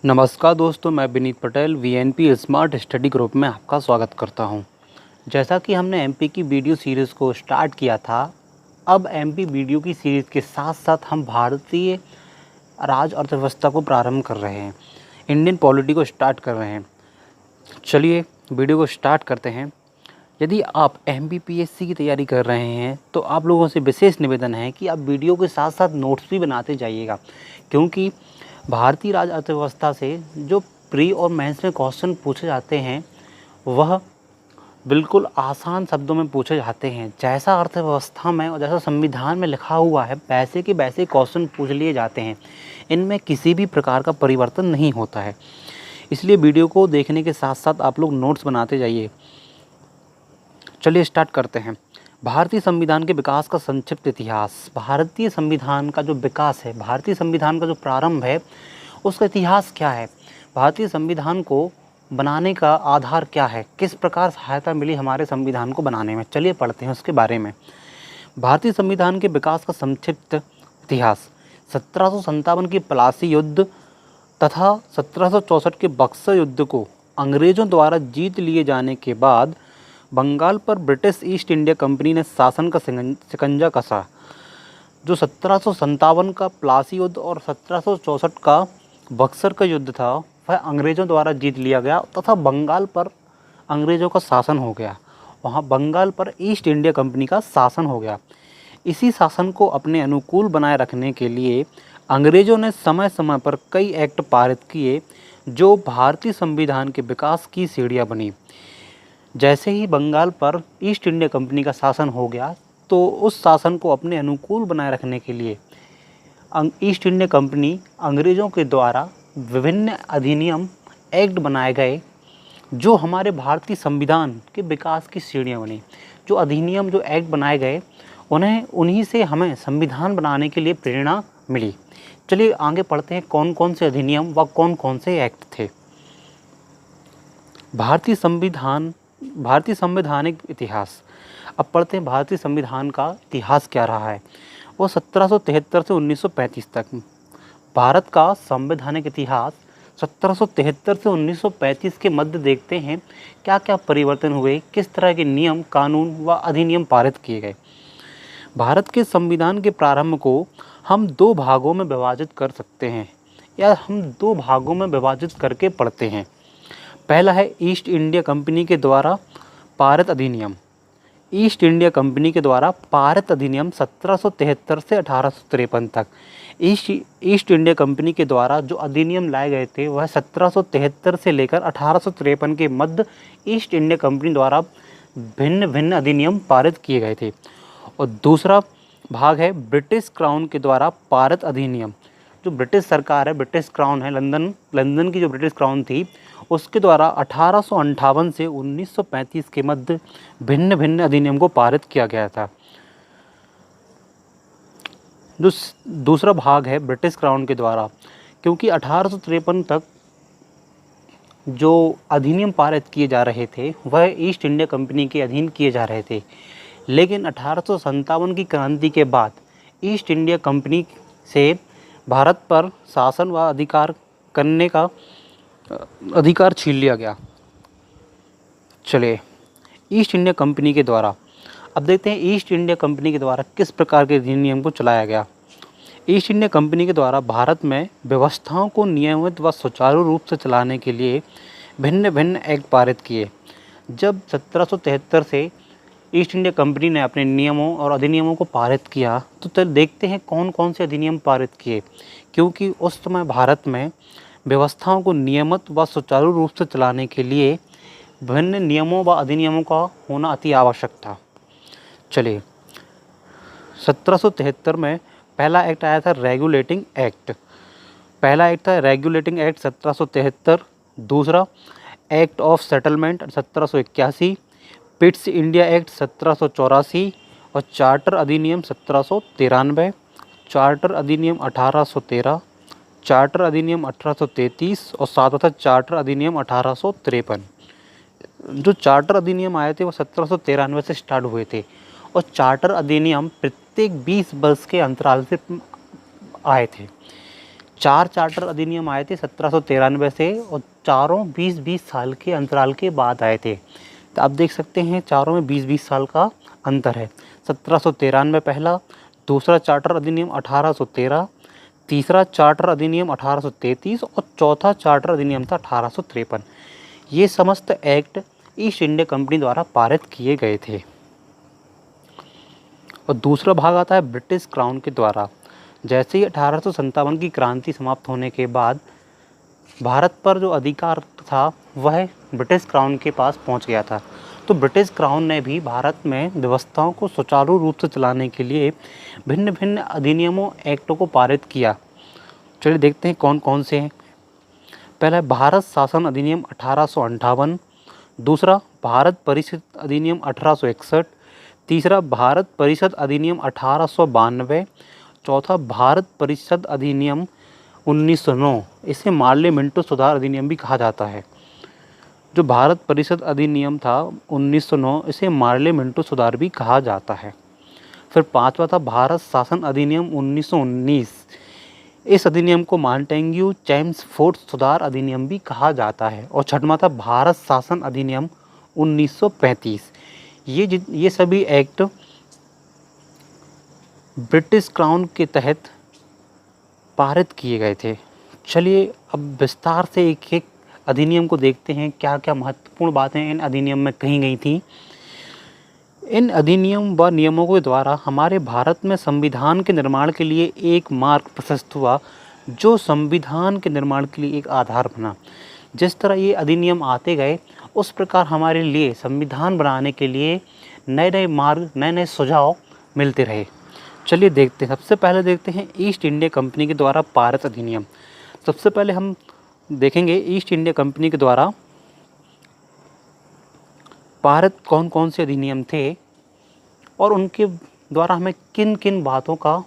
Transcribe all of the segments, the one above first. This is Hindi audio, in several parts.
नमस्कार दोस्तों, मैं Vineet Patel VNP smart study group में आपका स्वागत करता हूं। जैसा कि हमने एमपी की वीडियो सीरीज़ को स्टार्ट किया था, अब एमपी वीडियो की सीरीज़ के साथ साथ हम भारतीय राज अर्थव्यवस्था को प्रारंभ कर रहे हैं, इंडियन पॉलिटी को स्टार्ट कर रहे हैं। चलिए वीडियो को स्टार्ट करते हैं। यदि आप एमपीपीएससी की तैयारी कर रहे हैं तो आप लोगों से विशेष निवेदन है कि आप वीडियो के साथ साथ नोट्स भी बनाते जाइएगा, क्योंकि भारतीय राज अर्थव्यवस्था से जो प्री और मेंस में क्वेश्चन पूछे जाते हैं वह बिल्कुल आसान शब्दों में पूछे जाते हैं। जैसा अर्थव्यवस्था में और जैसा संविधान में लिखा हुआ है वैसे के वैसे क्वेश्चन पूछ लिए जाते हैं। इनमें किसी भी प्रकार का परिवर्तन नहीं होता है। इसलिए वीडियो को देखने के साथ साथ आप लोग नोट्स बनाते जाइए। चलिए स्टार्ट करते हैं। भारतीय संविधान के विकास का संक्षिप्त इतिहास। भारतीय संविधान का जो विकास है, भारतीय संविधान का जो प्रारंभ है, उसका इतिहास क्या है? भारतीय संविधान को बनाने का आधार क्या है? किस प्रकार सहायता मिली हमारे संविधान को बनाने में? चलिए पढ़ते हैं उसके बारे में। भारतीय संविधान के विकास का संक्षिप्त इतिहास। 1757 की प्लासी युद्ध तथा 1764 के बक्सर युद्ध को अंग्रेजों द्वारा जीत लिए जाने के बाद बंगाल पर ब्रिटिश ईस्ट इंडिया कंपनी ने शासन का शिकंजा कसा। जो 1757 का प्लासी युद्ध और 1764 का बक्सर का युद्ध था वह अंग्रेज़ों द्वारा जीत लिया गया तथा बंगाल पर अंग्रेज़ों का शासन हो गया। वहाँ बंगाल पर ईस्ट इंडिया कंपनी का शासन हो गया। इसी शासन को अपने अनुकूल बनाए रखने के लिए अंग्रेज़ों ने समय समय पर कई एक्ट पारित किए जो भारतीय संविधान के विकास की सीढ़ियाँ बनी। जैसे ही बंगाल पर ईस्ट इंडिया कंपनी का शासन हो गया तो उस शासन को अपने अनुकूल बनाए रखने के लिए ईस्ट इंडिया कंपनी अंग्रेज़ों के द्वारा विभिन्न अधिनियम एक्ट बनाए गए जो हमारे भारतीय संविधान के विकास की सीढ़ियाँ बनी। जो अधिनियम, जो एक्ट बनाए गए उन्हीं से हमें संविधान बनाने के लिए प्रेरणा मिली। चलिए आगे पढ़ते हैं कौन कौन से अधिनियम व कौन कौन से एक्ट थे। भारतीय संवैधानिक इतिहास। अब पढ़ते हैं भारतीय संविधान का इतिहास क्या रहा है। वो 1773 से 1935 तक। भारत का संवैधानिक इतिहास 1773 से 1935 के मध्य देखते हैं क्या क्या परिवर्तन हुए, किस तरह के नियम, कानून व अधिनियम पारित किए गए। भारत के संविधान के प्रारंभ को हम दो भागों में विभाजित कर सकते हैं या हम दो भागों में विभाजित करके पढ़ते हैं। पहला है ईस्ट इंडिया कंपनी के द्वारा पारित अधिनियम। ईस्ट इंडिया कंपनी के द्वारा पारित अधिनियम 1773 से 1853 तक। ईस्ट इंडिया कंपनी के द्वारा जो अधिनियम लाए गए थे वह 1773 से लेकर 1853 के मध्य ईस्ट इंडिया कंपनी द्वारा भिन्न भिन्न अधिनियम पारित किए गए थे। और दूसरा भाग है ब्रिटिश क्राउन के द्वारा पारित अधिनियम। जो ब्रिटिश सरकार है, ब्रिटिश क्राउन है, लंदन की जो ब्रिटिश क्राउन थी उसके द्वारा 1858 से 1935 के मध्य भिन्न भिन्न अधिनियम को पारित किया गया था। जो दूसरा भाग है ब्रिटिश क्राउन के द्वारा, क्योंकि 1853 तक जो अधिनियम पारित किए जा रहे थे वह ईस्ट इंडिया कंपनी के अधीन किए जा रहे थे, लेकिन 1857 की क्रांति के बाद ईस्ट इंडिया कंपनी से भारत पर शासन व अधिकार करने का अधिकार छीन लिया गया। चलिए ईस्ट इंडिया कंपनी के द्वारा अब देखते हैं ईस्ट इंडिया कंपनी के द्वारा किस प्रकार के अधिनियम को चलाया गया। ईस्ट इंडिया कंपनी के द्वारा भारत में व्यवस्थाओं को नियमित व सुचारू रूप से चलाने के लिए भिन्न भिन्न एक्ट पारित किए। जब 1773 से ईस्ट इंडिया कंपनी ने अपने नियमों और अधिनियमों को पारित किया तो देखते हैं कौन कौन से अधिनियम पारित किए, क्योंकि उस समय भारत में व्यवस्थाओं को नियमित व सुचारू रूप से चलाने के लिए विभिन्न नियमों व अधिनियमों का होना अति आवश्यक था। चलिए 1773 में पहला एक्ट आया था रेगुलेटिंग एक्ट। पहला एक्ट था रेगुलेटिंग एक्ट 1773। दूसरा act of settlement 1781, Pitt's India act 1784 और चार्टर अधिनियम 1793, चार्टर अधिनियम 1813, चार्टर अधिनियम 1833 और साथ था चार्टर अधिनियम 1853। जो चार्टर अधिनियम आए थे वो 1793 से स्टार्ट हुए थे और चार्टर अधिनियम प्रत्येक 20 वर्ष के अंतराल से आए थे। 4 चार्टर अधिनियम आए थे 1793 से, और चारों 20-20 साल के अंतराल के बाद आए थे। तो आप देख सकते हैं चारों में 20-20 साल का अंतर है। 1793 पहला, दूसरा चार्टर अधिनियम 1813, तीसरा चार्टर अधिनियम 1833 और चौथा चार्टर अधिनियम था 1853। ये समस्त एक्ट ईस्ट इंडिया कंपनी द्वारा पारित किए गए थे। और दूसरा भाग आता है ब्रिटिश क्राउन के द्वारा। जैसे ही 1857 की क्रांति समाप्त होने के बाद भारत पर जो अधिकार था वह ब्रिटिश क्राउन के पास पहुंच गया था। तो ब्रिटिश क्राउन ने भी भारत में व्यवस्थाओं को सुचारू रूप से चलाने के लिए भिन्न भिन्न अधिनियमों, एक्टों को पारित किया। चलिए देखते हैं कौन कौन से हैं। पहला है भारत शासन अधिनियम 1858, दूसरा भारत परिषद अधिनियम 1861, तीसरा भारत परिषद अधिनियम 1892, चौथा भारत परिषद अधिनियम 1909। इसे मार्ले मिंटो सुधार अधिनियम भी कहा जाता है। जो भारत परिषद अधिनियम था 1909, इसे मार्ले मिंटो सुधार भी कहा जाता है। फिर पांचवा था भारत शासन अधिनियम 1919। इस अधिनियम को मांटेग्यू चेम्सफोर्ड सुधार अधिनियम भी कहा जाता है। और छठवां था भारत शासन अधिनियम 1935। ये सभी एक्ट ब्रिटिश क्राउन के तहत पारित किए गए थे। चलिए अब विस्तार से एक एक अधिनियम को देखते हैं, क्या क्या महत्वपूर्ण बातें इन अधिनियम में कही गई थी। इन अधिनियम व नियमों के द्वारा हमारे भारत में संविधान के निर्माण के लिए एक मार्ग प्रशस्त हुआ, जो संविधान के निर्माण के लिए एक आधार बना। जिस तरह ये अधिनियम आते गए, उस प्रकार हमारे लिए संविधान बनाने के लिए नए नए मार्ग, नए नए सुझाव मिलते रहे। चलिए देखते हैं। सबसे पहले देखते हैं ईस्ट इंडिया कंपनी के द्वारा पारित अधिनियम। सबसे पहले हम देखेंगे ईस्ट इंडिया कंपनी के द्वारा पारित कौन कौन से अधिनियम थे और उनके द्वारा हमें किन किन बातों का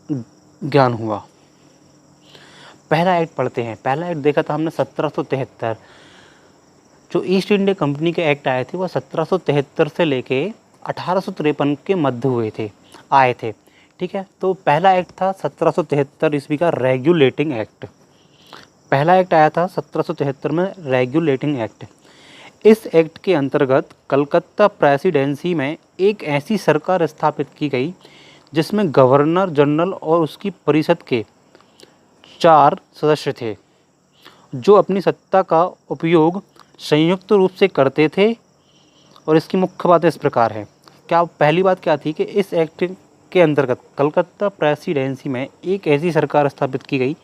ज्ञान हुआ। पहला एक्ट पढ़ते हैं। पहला एक्ट देखा था हमने 1773। जो ईस्ट इंडिया कंपनी के एक्ट आए थे वह 1773 से लेके 1853 के मध्य आए थे। ठीक है, तो पहला एक्ट था 1773 ईस्वी का रेगुलेटिंग एक्ट। पहला एक्ट आया था 1773 में, रेगुलेटिंग एक्ट। इस एक्ट के अंतर्गत कलकत्ता प्रेसिडेंसी में एक ऐसी सरकार स्थापित की गई जिसमें गवर्नर जनरल और उसकी परिषद के 4 सदस्य थे, जो अपनी सत्ता का उपयोग संयुक्त रूप से करते थे। और इसकी मुख्य बातें इस प्रकार है। क्या पहली बात क्या थी कि इस एक्ट के अंतर्गत कलकत्ता प्रेसिडेंसी में एक ऐसी सरकार स्थापित की गई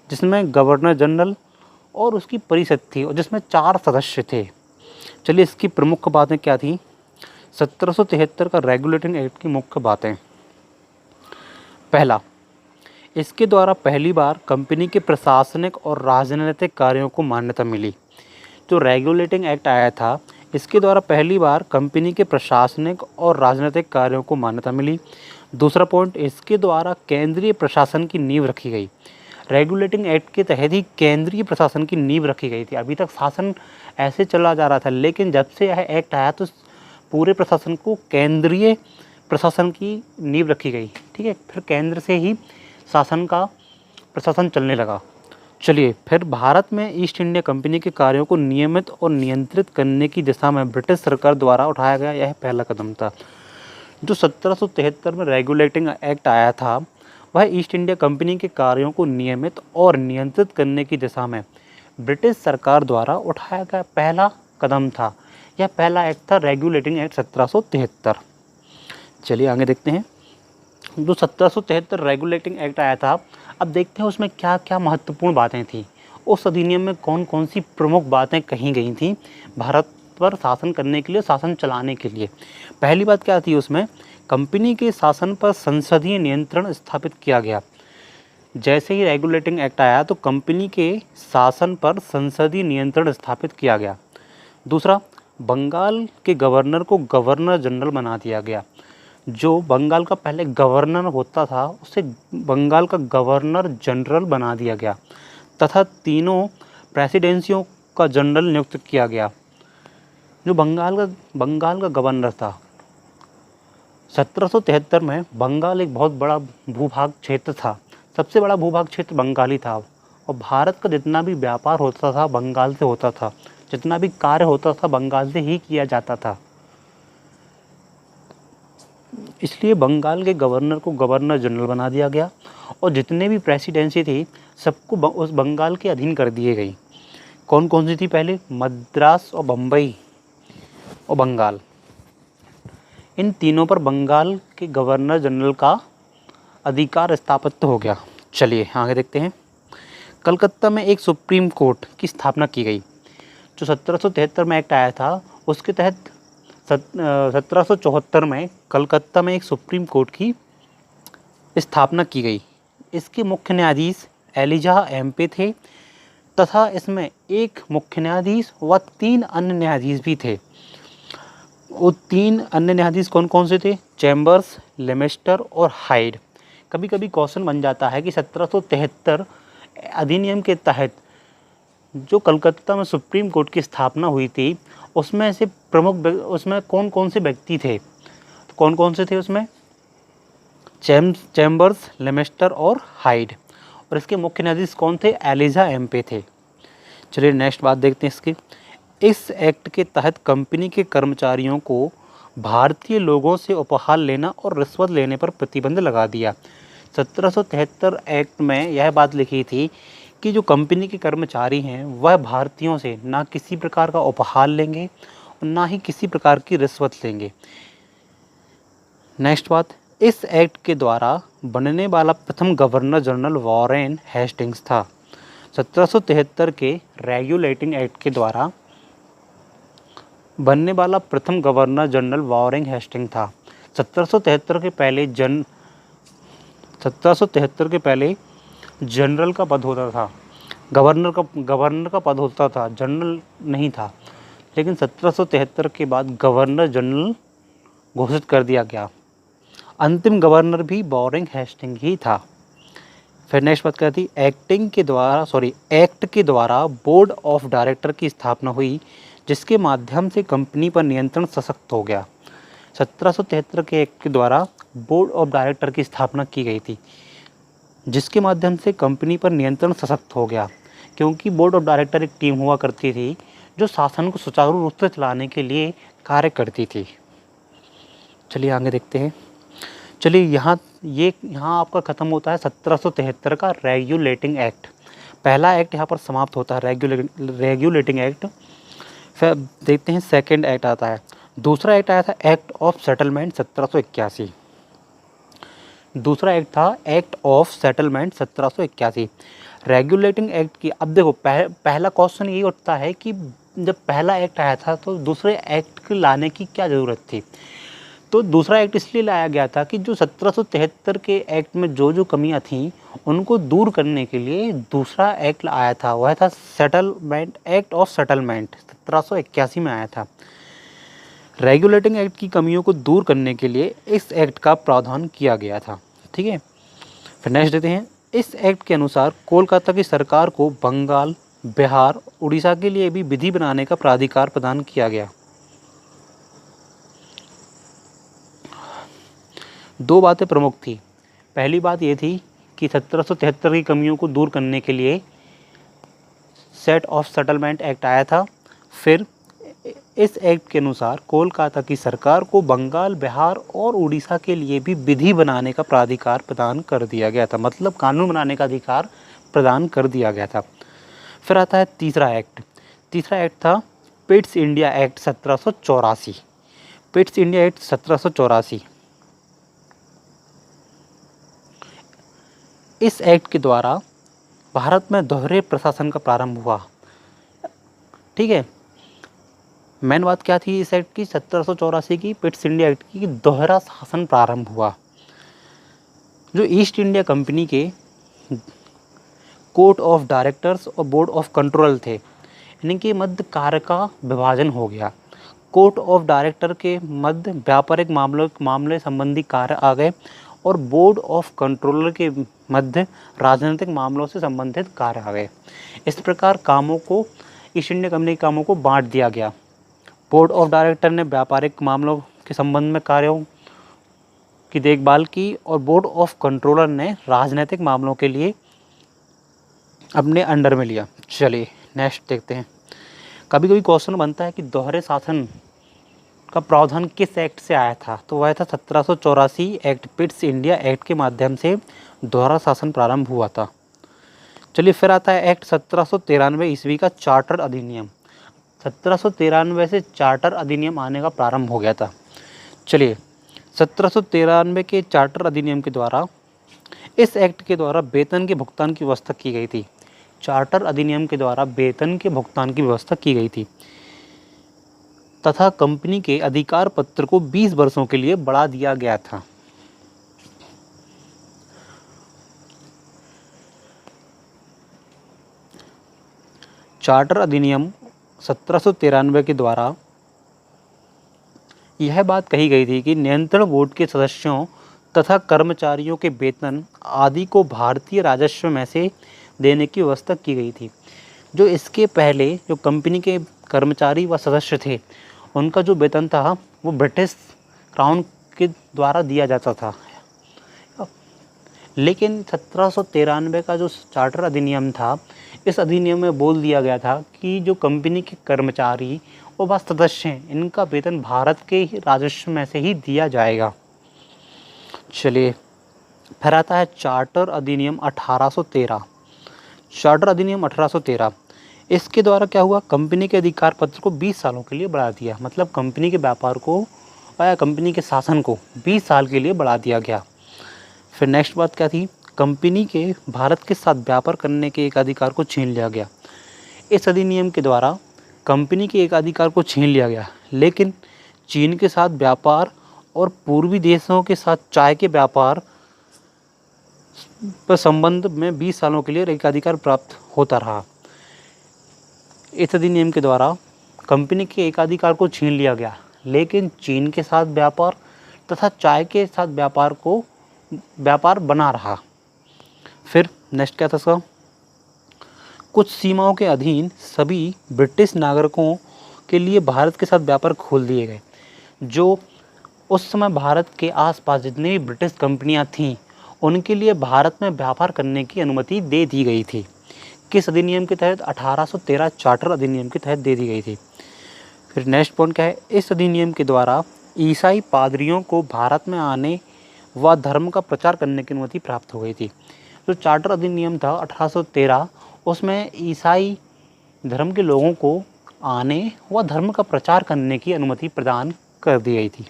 जिसमें गवर्नर जनरल और उसकी परिषद थी और जिसमें 4 सदस्य थे। चलिए इसकी प्रमुख बातें क्या थी। 1773 का रेगुलेटिंग एक्ट की मुख्य बातें। पहला, इसके द्वारा पहली बार कंपनी के प्रशासनिक और राजनीतिक कार्यों को मान्यता मिली। जो रेगुलेटिंग एक्ट आया था, इसके द्वारा पहली बार कंपनी के प्रशासनिक और राजनीतिक कार्यों को मान्यता मिली। दूसरा पॉइंट, इसके द्वारा केंद्रीय प्रशासन की नींव रखी गई। रेगुलेटिंग एक्ट के तहत ही केंद्रीय प्रशासन की नींव रखी गई थी। अभी तक शासन ऐसे चला जा रहा था, लेकिन जब से यह एक्ट आया तो पूरे प्रशासन को केंद्रीय प्रशासन की नींव रखी गई। ठीक है, फिर केंद्र से ही प्रशासन चलने लगा। चलिए, फिर भारत में ईस्ट इंडिया कंपनी के कार्यों को नियमित और नियंत्रित करने की दिशा में ब्रिटिश सरकार द्वारा उठाया गया यह पहला कदम था। जो 1773 में रेगुलेटिंग एक्ट आया था, वह ईस्ट इंडिया कंपनी के कार्यों को नियमित और नियंत्रित करने की दिशा में ब्रिटिश सरकार द्वारा उठाया गया पहला कदम था। यह पहला एक्ट था रेगुलेटिंग एक्ट 1773। चलिए आगे देखते हैं। जो 1773 रेगुलेटिंग एक्ट आया था, अब देखते हैं उसमें क्या क्या महत्वपूर्ण बातें थी। उस अधिनियम में कौन कौन सी प्रमुख बातें कही गई थी भारत पर शासन करने के लिए, शासन चलाने के लिए। पहली बात क्या थी उसमें, कंपनी के शासन पर संसदीय नियंत्रण स्थापित किया गया। जैसे ही रेगुलेटिंग एक्ट आया तो कंपनी के शासन पर संसदीय नियंत्रण स्थापित किया गया। दूसरा, बंगाल के गवर्नर को गवर्नर जनरल बना दिया गया। जो बंगाल का पहले गवर्नर होता था, उसे बंगाल का गवर्नर जनरल बना दिया गया तथा तीनों प्रेसिडेंसियों का जनरल नियुक्त किया गया। जो बंगाल का गवर्नर था, 1773 में बंगाल एक बहुत बड़ा भूभाग क्षेत्र था। सबसे बड़ा भूभाग क्षेत्र बंगाल ही था और भारत का जितना भी व्यापार होता था बंगाल से होता था, जितना भी कार्य होता था बंगाल से ही किया जाता था। इसलिए बंगाल के गवर्नर को गवर्नर जनरल बना दिया गया और जितने भी प्रेसिडेंसी थी सबको उस बंगाल के अधीन कर दिए गई। कौन कौन सी थी पहले? मद्रास और बम्बई और बंगाल। इन तीनों पर बंगाल के गवर्नर जनरल का अधिकार स्थापित हो गया। चलिए आगे देखते हैं। कलकत्ता में एक सुप्रीम कोर्ट की स्थापना की गई। जो 1773 में एक्ट आया था उसके तहत 1774 में कलकत्ता में एक सुप्रीम कोर्ट की स्थापना की गई। इसके मुख्य न्यायाधीश एलिजा एम्पे थे तथा इसमें एक मुख्य न्यायाधीश व 3 अन्य न्यायाधीश भी थे। वो 3 अन्य न्यायाधीश कौन कौन से थे? चैम्बर्स, लेमेस्टर और हाइड। कभी कभी क्वेश्चन बन जाता है कि 1773 अधिनियम के तहत जो कलकत्ता में सुप्रीम कोर्ट की स्थापना हुई थी उसमें से प्रमुख उसमें कौन कौन से व्यक्ति थे? तो कौन कौन से थे उसमें? चैम्बर्स, लेमेस्टर और हाइड। और इसके मुख्य न्यायाधीश कौन थे? एलिजा एम्पे थे। चलिए नेक्स्ट बात देखते हैं इसकी। इस एक्ट के तहत कंपनी के कर्मचारियों को भारतीय लोगों से उपहार लेना और रिश्वत लेने पर प्रतिबंध लगा दिया। 1773 एक्ट में यह बात लिखी थी कि जो कंपनी के कर्मचारी हैं वह भारतीयों से ना किसी प्रकार का उपहार लेंगे और ना ही किसी प्रकार की रिश्वत लेंगे। नेक्स्ट बात, इस एक्ट के द्वारा बनने वाला प्रथम गवर्नर जनरल वॉरेन हेस्टिंग्स था। 1773 के रेगुलेटिंग एक्ट के द्वारा बनने वाला प्रथम गवर्नर जनरल वॉरेन हेस्टिंग्स था। 1773 के पहले जनरल का पद होता था, गवर्नर का पद होता था, जनरल नहीं था। लेकिन 1773 के बाद गवर्नर जनरल घोषित कर दिया गया। अंतिम गवर्नर भी वॉरेन हेस्टिंग्स ही था। फिर नेक्स्ट बात करती, एक्ट के द्वारा बोर्ड ऑफ डायरेक्टर की स्थापना हुई जिसके माध्यम से कंपनी पर नियंत्रण सशक्त हो गया। 1773 के एक्ट के द्वारा बोर्ड ऑफ डायरेक्टर की स्थापना की गई थी जिसके माध्यम से कंपनी पर नियंत्रण सशक्त हो गया, क्योंकि बोर्ड ऑफ डायरेक्टर एक टीम हुआ करती थी जो शासन को सुचारू रूप से चलाने के लिए कार्य करती थी। चलिए आगे देखते हैं। चलिए यहाँ आपका ख़त्म होता है 1773 का रेगुलेटिंग एक्ट। पहला एक्ट यहाँ पर समाप्त होता है, रेगुलेटिंग एक्ट। फिर देखते हैं सेकंड एक्ट आता है। दूसरा एक्ट आया था एक्ट ऑफ सेटलमेंट 1781। दूसरा एक्ट था act of settlement 1781। Regulating act की, अब देखो पहला क्वेश्चन यही उठता है कि जब पहला एक्ट आया था तो दूसरे एक्ट लाने की क्या ज़रूरत थी? तो दूसरा एक्ट इसलिए लाया गया था कि जो 1773 के एक्ट में जो कमियां थीं उनको दूर करने के लिए दूसरा एक्ट आया था, वह था सेटलमेंट, एक्ट ऑफ सेटलमेंट 1781 में आया था। रेगुलेटिंग एक्ट की कमियों को दूर करने के लिए इस एक्ट का प्रावधान किया गया था। ठीक है, फिर नेक्स्ट देते हैं। इस एक्ट के अनुसार कोलकाता की सरकार को बंगाल, बिहार, उड़ीसा के लिए भी विधि बनाने का प्राधिकार प्रदान किया गया। दो बातें प्रमुख थी। पहली बात ये थी कि 1773 की कमियों को दूर करने के लिए सेट ऑफ सेटलमेंट एक्ट आया था। फिर इस एक्ट के अनुसार कोलकाता की सरकार को बंगाल, बिहार और उड़ीसा के लिए भी विधि बनाने का प्राधिकार प्रदान कर दिया गया था, मतलब कानून बनाने का अधिकार प्रदान कर दिया गया था। फिर आता है तीसरा एक्ट। तीसरा एक्ट था Pitt's India act 1784। Pitt's India act 1784। इस एक्ट के द्वारा भारत में दोहरे प्रशासन का प्रारंभ हुआ। ठीक है, मेन बात क्या थी इस एक्ट की? 1784 की पिट्स इंडिया एक्ट की दोहरा शासन प्रारंभ हुआ। जो ईस्ट इंडिया कंपनी के कोर्ट ऑफ डायरेक्टर्स और बोर्ड ऑफ कंट्रोल थे, इनके मध्य कार्य का विभाजन हो गया। कोर्ट ऑफ डायरेक्टर के मध्य व्यापारिक मामले संबंधी कार्य आ गए और बोर्ड ऑफ कंट्रोलर के मध्य राजनीतिक मामलों से संबंधित कार्य आ गए। इस प्रकार ईस्ट इंडिया कंपनी के कामों को बांट दिया गया। बोर्ड ऑफ डायरेक्टर ने व्यापारिक मामलों के संबंध में कार्यों की देखभाल की और बोर्ड ऑफ कंट्रोलर ने राजनीतिक मामलों के लिए अपने अंडर में लिया। चलिए नेक्स्ट देखते हैं। कभी कभी क्वेश्चन बनता है कि दोहरे शासन का प्रावधान किस एक्ट से आया था, तो वह था 1784 एक्ट, पिट्स इंडिया एक्ट के माध्यम से दोहरा शासन प्रारंभ हुआ था। चलिए फिर आता है एक्ट 1793 ईस्वी का चार्टर अधिनियम। 1793 से चार्टर अधिनियम आने का प्रारंभ हो गया था। चलिए 1793 के चार्टर अधिनियम के द्वारा, इस एक्ट के द्वारा वेतन के भुगतान की व्यवस्था की गई थी। चार्टर अधिनियम के द्वारा वेतन के भुगतान की व्यवस्था की गई थी तथा कंपनी के अधिकार पत्र को 20 वर्षों के लिए बढ़ा दिया गया था। चार्टर अधिनियम 1793 के द्वारा यह बात कही गई थी कि नियंत्रण बोर्ड के सदस्यों तथा कर्मचारियों के वेतन आदि को भारतीय राजस्व में से देने की व्यवस्था की गई थी। जो इसके पहले जो कंपनी के कर्मचारी व सदस्य थे, उनका जो वेतन था वो ब्रिटिश क्राउन के द्वारा दिया जाता था। लेकिन 1793 का जो चार्टर अधिनियम था, इस अधिनियम में बोल दिया गया था कि जो कंपनी के कर्मचारी और व सदस्य हैं, इनका वेतन भारत के राजस्व में से ही दिया जाएगा। चलिए फिर आता है चार्टर अधिनियम 1813। चार्टर अधिनियम 1813, इसके द्वारा क्या हुआ, कंपनी के अधिकार पत्र को 20 सालों के लिए बढ़ा दिया। मतलब कंपनी के व्यापार को या कंपनी के शासन को 20 साल के लिए बढ़ा दिया गया। फिर नेक्स्ट बात क्या थी, कंपनी के भारत के साथ व्यापार करने के एक अधिकार को छीन लिया गया। इस अधिनियम के द्वारा कंपनी के एक अधिकार को छीन लिया गया, लेकिन चीन के साथ व्यापार और पूर्वी देशों के साथ चाय के व्यापार पर संबंध में 20 सालों के लिए एकाधिकार प्राप्त होता रहा। इस अधिनियम के द्वारा कंपनी के एकाधिकार को छीन लिया गया, लेकिन चीन के साथ व्यापार तथा चाय के साथ व्यापार बना रहा। फिर नेक्स्ट क्या था इसका, कुछ सीमाओं के अधीन सभी ब्रिटिश नागरिकों के लिए भारत के साथ व्यापार खोल दिए गए। जो उस समय भारत के आसपास जितनी भी ब्रिटिश कंपनियां थीं, उनके लिए भारत में व्यापार करने की अनुमति दे दी गई थी। किस अधिनियम के तहत, 1813 चार्टर अधिनियम के तहत दे दी गई थी। फिर नेक्स्ट पॉइंट क्या है, इस अधिनियम के द्वारा ईसाई पादरियों को भारत में आने व धर्म का प्रचार करने की अनुमति प्राप्त हो गई थी। जो चार्टर अधिनियम था 1813, उसमें ईसाई धर्म के लोगों को आने व धर्म का प्रचार करने की अनुमति प्रदान कर दी गई थी।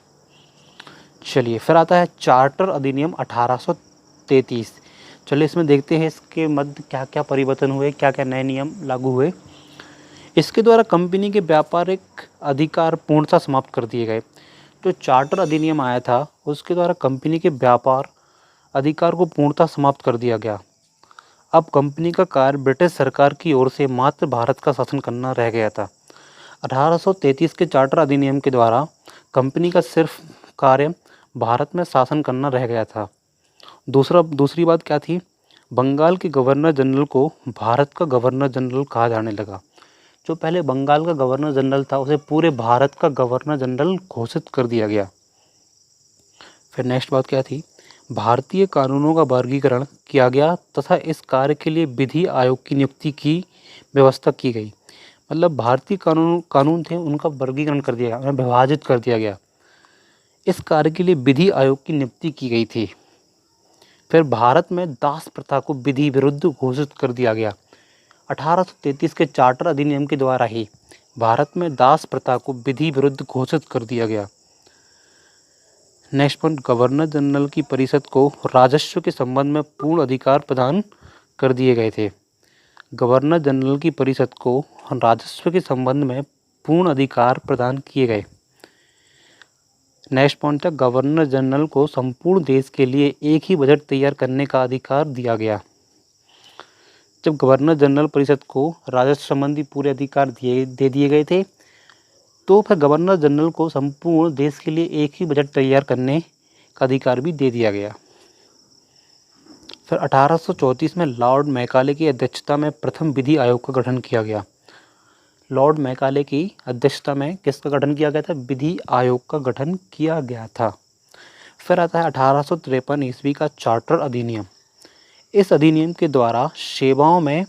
चलिए फिर आता है चार्टर अधिनियम 1833। चलिए इसमें देखते हैं इसके मध्य क्या क्या परिवर्तन हुए, क्या क्या नए नियम लागू हुए। इसके द्वारा कंपनी के व्यापारिक अधिकार पूर्णतः समाप्त कर दिए गए। जो चार्टर अधिनियम आया था, उसके द्वारा कंपनी के व्यापार अधिकार को पूर्णतः समाप्त कर दिया गया। अब कंपनी का कार्य ब्रिटिश सरकार की ओर से मात्र भारत का शासन करना रह गया था। 1833 के चार्टर अधिनियम के द्वारा कंपनी का सिर्फ कार्य भारत में शासन करना रह गया था। दूसरी बात क्या थी, बंगाल के गवर्नर जनरल को भारत का गवर्नर जनरल कहा जाने लगा। जो पहले बंगाल का गवर्नर जनरल था, उसे पूरे भारत का गवर्नर जनरल घोषित कर दिया गया। फिर नेक्स्ट बात क्या थी, भारतीय कानूनों का वर्गीकरण किया गया तथा इस कार्य के लिए विधि आयोग की नियुक्ति की व्यवस्था की गई। मतलब भारतीय कानून थे, उनका वर्गीकरण कर दिया गया, उन्हें विभाजित कर दिया गया। इस कार्य के लिए विधि आयोग की नियुक्ति की गई थी। फिर भारत में दास प्रथा को विधि विरुद्ध घोषित कर दिया गया। 1833 के चार्टर अधिनियम के द्वारा ही भारत में दास प्रथा को विधि विरुद्ध घोषित कर दिया गया। नेक्स्ट पॉइंट, गवर्नर जनरल की परिषद को राजस्व के संबंध में पूर्ण अधिकार प्रदान कर दिए गए थे। गवर्नर जनरल की परिषद को राजस्व के संबंध में पूर्ण अधिकार प्रदान किए गए। नेक्स्ट पॉइंट था, गवर्नर जनरल को संपूर्ण देश के लिए एक ही बजट तैयार करने का अधिकार दिया गया। जब गवर्नर जनरल परिषद को राजस्व संबंधी पूरे अधिकार दे दिए गए थे, तो फिर गवर्नर जनरल को संपूर्ण देश के लिए एक ही बजट तैयार करने का अधिकार भी दे दिया गया। फिर 1834 में लॉर्ड मैकाले की अध्यक्षता में प्रथम विधि आयोग का गठन किया गया। लॉर्ड मैकाले की अध्यक्षता में किसका गठन किया गया था, विधि आयोग का गठन किया गया था। फिर आता है 1853 ईस्वी का चार्टर अधिनियम। इस अधिनियम के द्वारा सेवाओं में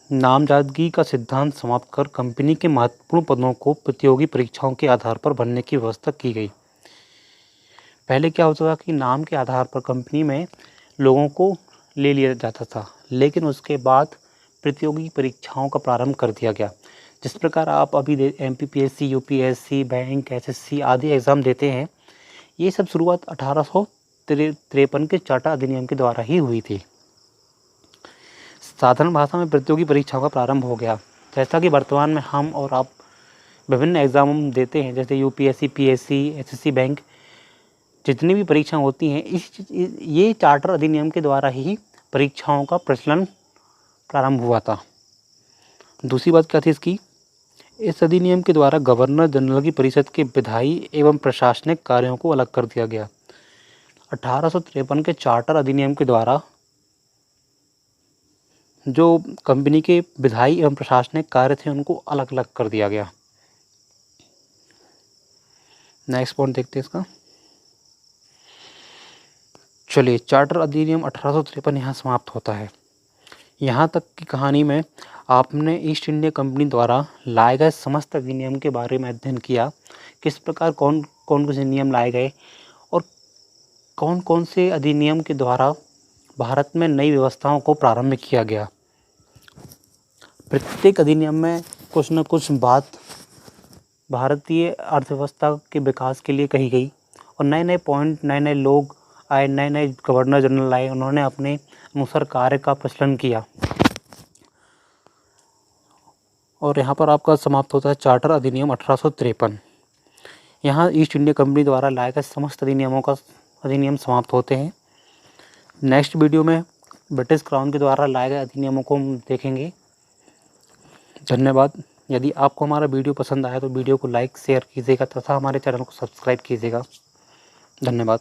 नामजदगी का सिद्धांत समाप्त कर कंपनी के महत्वपूर्ण पदों को प्रतियोगी परीक्षाओं के आधार पर भरने की व्यवस्था की गई। पहले क्या होता था कि नाम के आधार पर कंपनी में लोगों को ले लिया जाता था, लेकिन उसके बाद प्रतियोगी परीक्षाओं का प्रारंभ कर दिया गया। जिस प्रकार आप अभी MPPSC, UPSC, बैंक, SSC आदि एग्ज़ाम देते हैं, ये सब शुरुआत 1853 के चार्टर अधिनियम के द्वारा ही हुई थी। साधारण भाषा में प्रतियोगी परीक्षाओं का प्रारंभ हो गया। जैसा कि वर्तमान में हम और आप विभिन्न एग्ज़ाम देते हैं, जैसे UPSC, PSC, SSC, बैंक, जितनी भी परीक्षाएं होती हैं, ये चार्टर अधिनियम के द्वारा ही परीक्षाओं का प्रचलन प्रारंभ हुआ था। दूसरी बात क्या थी इसकी? इस अधिनियम के द्वारा गवर्नर जनरल की परिषद के विधायी एवं प्रशासनिक कार्यों को अलग कर दिया गया। 1853 के चार्टर अधिनियम के द्वारा जो कंपनी के विधायी एवं प्रशासनिक कार्य थे उनको अलग अलग कर दिया गया। नेक्स्ट पॉइंट देखते हैं इसका। चलिए, चार्टर अधिनियम 1853 यहाँ समाप्त होता है। यहाँ तक की कहानी में आपने ईस्ट इंडिया कंपनी द्वारा लाए गए समस्त अधिनियम के बारे में अध्ययन किया। किस प्रकार कौन कौन से नियम लाए गए और कौन कौन से अधिनियम के द्वारा भारत में नई व्यवस्थाओं को प्रारंभ किया गया। प्रत्येक अधिनियम में कुछ न कुछ बात भारतीय अर्थव्यवस्था के विकास के लिए कही गई और नए नए पॉइंट, नए नए लोग आए, नए नए गवर्नर जनरल आए, उन्होंने अपने अनुसार कार्य का प्रचलन किया। और यहाँ पर आपका समाप्त होता है चार्टर अधिनियम 1853। यहाँ ईस्ट इंडिया कंपनी द्वारा लाए गए समस्त अधिनियम समाप्त होते हैं। नेक्स्ट वीडियो में ब्रिटिश क्राउन के द्वारा लाए गए अधिनियमों को हम देखेंगे। धन्यवाद। यदि आपको हमारा वीडियो पसंद आया तो वीडियो को लाइक, शेयर कीजिएगा तथा हमारे चैनल को सब्सक्राइब कीजिएगा। धन्यवाद।